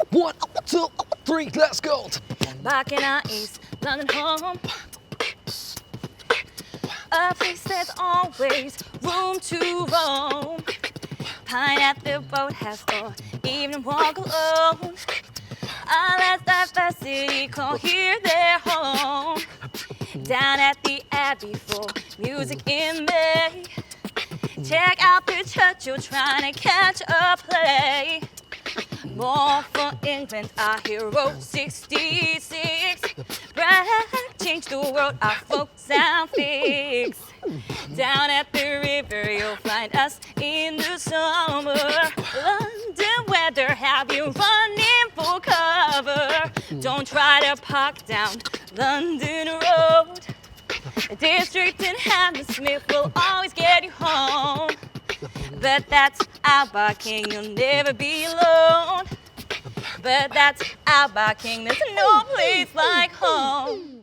One, two, three, let's go. Back in our East London home, a place there's always room to roam. Pine at the boathouse or evening walk alone. I'll let that diversity call here their home. Down at the Abbey for music in May. Check out the church, you're trying to catch a play. More for England, our hero 66. Brad changed the world, our folk sound fix. Down at the river, you'll find us in the summer. London weather, have you running for cover. Don't try to park down London Road. District in Hammersmith will always get you home. But that's our Busking, you'll never be alone. But that's our Busking, there's no place like home.